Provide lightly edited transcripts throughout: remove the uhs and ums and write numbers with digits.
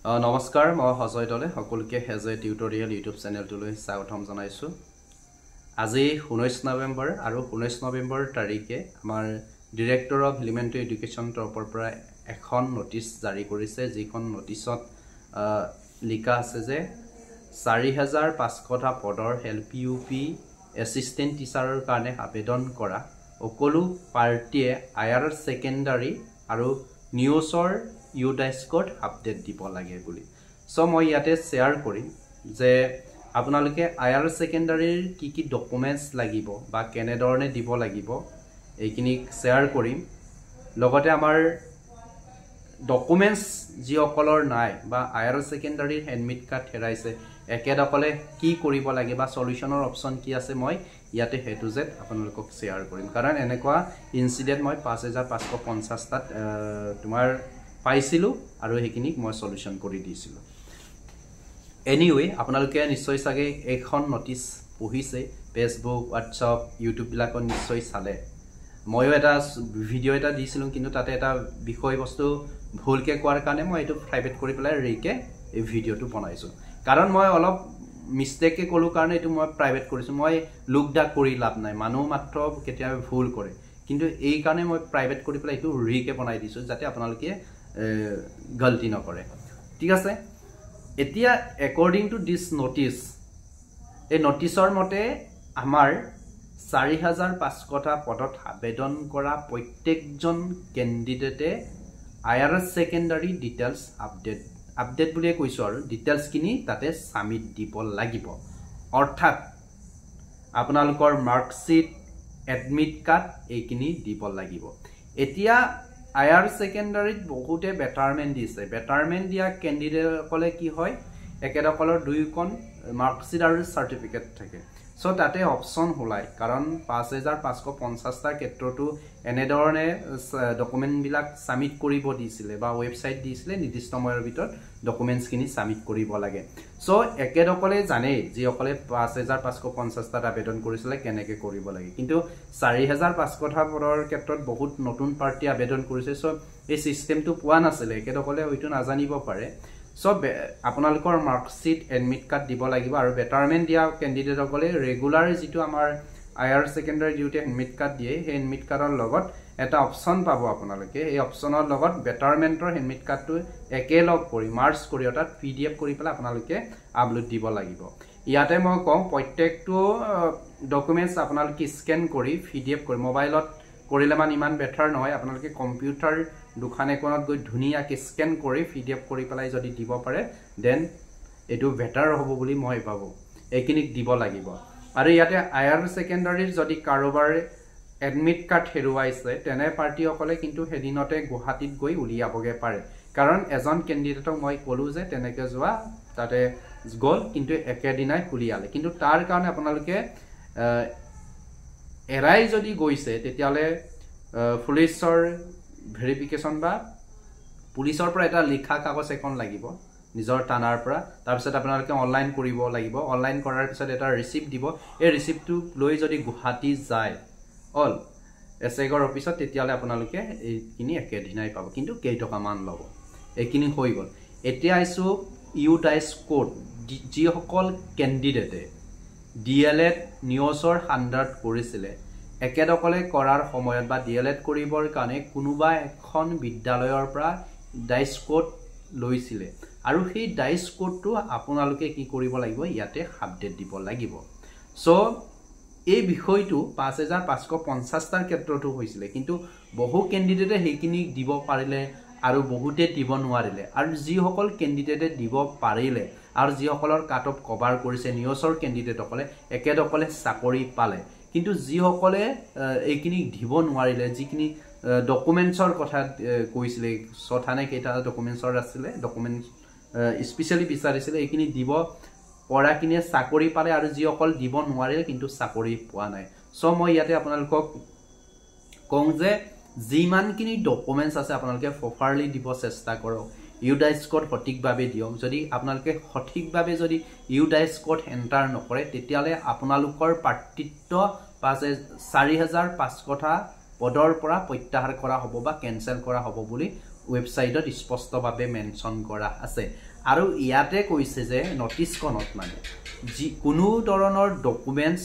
নমস্কাৰ মই সজয় দলে সকলোকে হেজে টিউটৰিয়েল ইউটিউব চেনেলটোলৈ স্বাগতম জনাইছো। আজি 19 নৱেম্বৰ আৰু 19 নৱেম্বৰ তাৰিখে আমাৰ ডিৰেক্টৰ অফ এলিমেণ্টাৰী এডুকেশ্যন তৰফৰ পৰা এখন নোটিছ জাৰি কৰিছে, যিখন নোটিছত লিখা আছে যে 4500টা পদৰ LPUP এছিষ্টেণ্ট টিচাৰৰ কাৰণে আবেদন কৰা সকলো পাৰ্টিয়ে আয়াৰ সেকেন্ডাৰী আৰু নিউজৰ ইউডাইস্কট আপডেট দিব লাগে বুলি। সো মই ইয়াতে শেয়াৰ কৰিম যে আপোনালোকে আয়াৰ সেকেন্ডাৰীৰ কি ডকুমেন্টস লাগিব বা কেনেধৰণে দিব লাগিব এইখিনি শেয়াৰ কৰিম। লগতে আমাৰ ডকুমেন্টস যিসকলৰ নাই বা আয়াৰ সেকেন্ডাৰীৰ এডমিট কাৰ্ড হেৰাইছে একেদকলে কি কৰিব লাগে বা সলিউশনৰ অপচন কি আছে মই ইয়াতে হেতু জেড আপোনালোকক শেয়াৰ কৰিম, কাৰণ এনেকুৱা ইনসিডেন্ট মই 5550টাত তোমাৰ পাইছিলো আৰু হেখিনি মই সলিউশন কৰি দিছিলো। এনিৱে আপোনালোকে নিশ্চয় চাগে এখন নোটিছ পঢ়িছে, ফেসবুক হোৱাটছআপ ইউটিউব বিলাকত নিশ্চয় চালে। ময়ো এটা ভিডিও এটা দিছিলো, কিন্তু তাতে এটা বিষয়বস্তু ভুলকে কোৱাৰ কাৰণে মই এটো প্ৰাইভেট কৰি পেলাই ৰিকে এই ভিডিওটো বনাইছো, কাৰণ মই অলপ মিস্টেককে কলো কাৰণে এটো মই প্ৰাইভেট কৰিছো। মই লুক ডাক কৰি লাভ নাই, মানুহ মাত্ৰ কেতিয়াবা ভুল কৰে, কিন্তু এই কাৰণে মই প্ৰাইভেট কৰি পেলাই এটো ৰিকে বনাই দিছো যাতে আপোনালোকে গলতি নকৰে। ঠিক আছে, এতিয়া according to this notice এই নোটিছৰ মতে আমাৰ 4500টা পদত আবেদন কৰা প্ৰত্যেকজন ক্যান্ডিডেটে আয়াৰ সেকেন্ডাৰী ডিটেইলস আপডেট বুলি কৈছো আৰু ডিটেইলস কিনি তাতে সাবমিট দিব লাগিব। অৰ্থাৎ আপোনালোকৰ মাৰ্কশিট এডমিট কাৰ্ড এইখিনি দিব লাগিব। এতিয়া আয়াৰ সেকেন্ডাৰীত বহুতে বেটাৰমেন্ট দিছে, বেটাৰমেন্ট দিয়া ক্যান্ডিডেটসকলে কি হয় একেদকলৰ দুইখন মাৰ্কশিট আৰু সাৰ্টিফিকেট থাকে। সো তাতে অপশন হলাই, কাৰণ 5550টা ক্ষেত্ৰটো এনেধৰণে ডকুমেন্ট বিলাক সাবমিট কৰিব দিছিলে বা ওয়েবসাইট দিছিলে নিৰ্দিষ্ট সময়ৰ ভিতৰত ডকুমেন্টস খিনি সাবমিট কৰিব লাগে। সো একেদকলে জানে যিসকলে 5550টাত আবেদন কৰিছিলে কেনেকে কৰিব লাগে, কিন্তু 4500টা পদৰ ক্ষেত্ৰত বহুত নতুন পাৰ্টি আবেদন কৰিছে। সো এই সিস্টেমটো পোৱা নাছিলে, একেদকলে হয়তো নাজানিব পাৰে। সো আপোনালোকৰ মাৰ্কশিট এডমিট কাৰ্ড দিব লাগিব আৰু বেটাৰমেন্ট দিয়া ক্যান্ডিডেটসকলে ৰেগুলাৰ যিটো আমাৰ Iyer secondary duty admit card দিয়ে সেই এডমিট কাৰ্ডৰ লগত এটা অপশন পাব আপোনালোকে। এই অপশনৰ লগত বেটাৰমেন্টৰ এডমিট কাৰ্ডটো একেলগ কৰি মাৰ্জ কৰি অৰ্থাৎ PDF কৰি পেলাই আপোনালোকে আপলোড দিব লাগিব। ইয়াতে মই কম প্ৰত্যেকটো ডকুমেন্টস আপোনালোকে স্ক্যান কৰি PDF কৰি মোবাইলত কৰিলে মান ইমান বেটাৰ নহয়, আপোনালোকে কম্পিউটাৰ দুখান এখনত গৈ ধুনিয়াকে স্ক্যান কৰি PDF কৰি পেলাই যদি দিব পাৰে দেন এটো বেটাৰ হ'ব বুলি মই ভাবো। এইখিনি দিব লাগিব। আৰু ইয়াতে আয়াৰ সেকেন্ডাৰীৰ যদি কাৰোবাৰ এডমিট কাৰ্ড হেৰুৱাইছে তেনে পাৰ্টিসকলে কিন্তু হেদিনতে গুৱাহাটীত গৈ উলিয়াবগে পাৰে, কাৰণ এজন ক্যান্ডিডেটক মই কলো যে তেনেকে যোৱা তাতে গল কিন্তু একেদিনাই উলিয়ালে, কিন্তু তাৰ কাৰণে আপোনালোকে এৰাই যদি গৈছে তেতিয়ালে পুলিচৰ ভেৰিফিকেশন বা পুলিচৰ পৰা এটা লিখা কাগজ এখন লাগিব নিজৰ থানাৰ পৰা। তাৰ পিছত আপোনালোকে অনলাইন কৰিব লাগিব, অনলাইন কৰাৰ পিছত এটা ৰিসিপ্ট দিব। এই ৰিসিপ্টটো লৈ যদি গুৱাহাটী যায় অল এসএগৰ অফিসত তেতিয়ালে আপোনালোকে এইখিনি একেদিনাই পাব, কিন্তু কেইটকা মান লব। এইখিনি হৈ গল। এতিয়া আইছো ইউডাইস্কট যিসকল ক্যান্ডিডেটে DLED নিউজৰ আন্ডাৰত কৰিছিলে একেদকলে কৰাৰ সময়ত বা DLED কৰিবৰ কাৰণে কোনোবা এখন বিদ্যালয়ৰ পৰা ডাইস্কট লৈছিলে আৰু সেই ডাইস্কটটো আপোনালোকে কি কৰিব লাগিব ইয়াতে আপডেট দিব লাগিব। সো এই বিষয়টো 5550টাৰ ক্ষেত্ৰটো হৈছিলে, কিন্তু বহু ক্যান্ডিডেটে হেখিনি দিব পাৰিলে আৰু বহুতে দিব নোৱাৰিলে। আৰু যিসকল ক্যান্ডিডেটে দিব পাৰিলে আৰু যিসকলৰ কাট অফ কভাৰ কৰিছে নিউজৰ ক্যান্ডিডেটসকলে একেদকলে চাকৰি পালে, কিন্তু যিসকলে এইখিনি দিব নোৱাৰিলে যিখিনি ডকুমেন্টছৰ কথা কৈছিলে ছথানে কেইটা ডকুমেন্টছৰ আছিলে ডকুমেন্ট স্পেশালি বিচাৰিছিলে এইখিনি দিব পৰাকিনে চাকৰি পালে আৰু যিসকল দিব নোৱাৰিলে কিন্তু চাকৰি পোৱা নাই। সো মই ইয়াতে আপোনালোকক কওঁ যে যিমানখিনি ডকুমেন্টছ আছে আপোনালোকে প্ৰপাৰলি দিব চেষ্টা কৰক, ইউডাইস্কট সঠিকভাৱে দিয়ক। যদি আপোনালোকে সঠিকভাৱে যদি ইউডাইস্কট এন্টাৰ নকৰে তেতিয়ালে আপোনালোকৰ প্ৰাৰ্থিত্ব 4500টা পদৰ পৰা প্ৰত্যাহাৰ কৰা হ'ব বা কেনসেল কৰা হ'ব বুলি ৱেবছাইটত স্পষ্টভাৱে মেনশ্যন কৰা আছে আৰু ইয়াতে কৈছে যে নটিছখনত মানে যি কোনো ধৰণৰ ডকুমেণ্টছ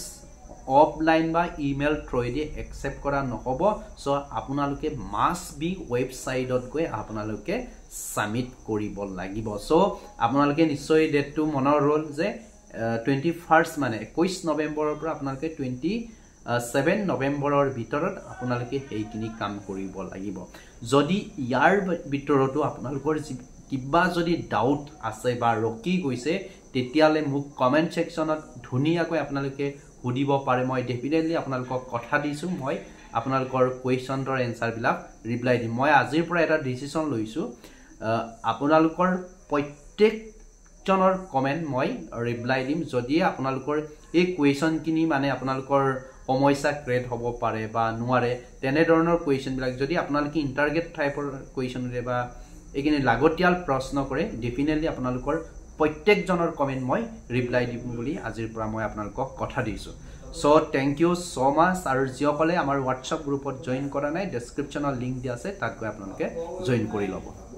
অফলাইন বা ইমেইল থ্ৰুৱেদি একচেপ্ট কৰা নহ'ব সো আপোনালোকে মাষ্ট বি ৱেবছাইটত গৈ আপোনালোকে সাবমিট কৰিব লাগিব সো আপোনালোকে নিশ্চয় ডেটটো মনৰ ৰ'ল যে 21 মানে 21 নৱেম্বৰৰ পৰা আপোনালোকে 27 নৱেম্বৰৰ ভিতৰত আপোনালোকে এইখিনি কাম কৰিব লাগিব যদি ইয়াৰ ভিতৰতো আপোনালোকৰ কিবা যদি ডাউট আছে বা ৰকি গৈছে তেতিয়ালে মোক কমেন্ট সেকশনত ধুনিয়াকৈ আপোনালোকে সুধিব পাৰে মই ডেফিনেটলি আপোনালোকক কথা দিছো মই আপোনালোকৰ কোৱেশ্চনৰ এনসাৰ বিলাক ৰিপ্লাই দিম মই আজিৰ পৰা এটা ডিসিশন লৈছো আপোনালোকৰ প্ৰত্যেক জনৰ কমেন্ট মই ৰিপ্লাই দিম যদি আপোনালোকৰ এই কোৱেশ্চন কিনি মানে আপোনালোকৰ সমস্যা ক্ৰিয়েট হ'ব পাৰে বা নোৱাৰে তেনে ধৰণৰ কোৱেশ্চন বিলাক যদি আপোনালোকে ইন্টাৰগেট টাইপৰ কোৱেশ্চন ৰে বা একিনি লাগতিয়াল প্ৰশ্ন কৰে ডেফিনেটলি আপোনালোকৰ প্ৰত্যেক জনৰ কমেন্ট মই ৰিপ্লাই দিম বুলি আজিৰ পৰা মই আপোনালোকক কথা দিছো সো থ্যাংক ইউ সো মাচ আৰু যিসকলে আমাৰ WhatsApp গ্ৰুপত জয়েন কৰা নাই ডেসক্ৰিপচনৰ লিংক দিয়া আছে তাত গৈ আপোনালোকে জয়েন কৰি ল'ব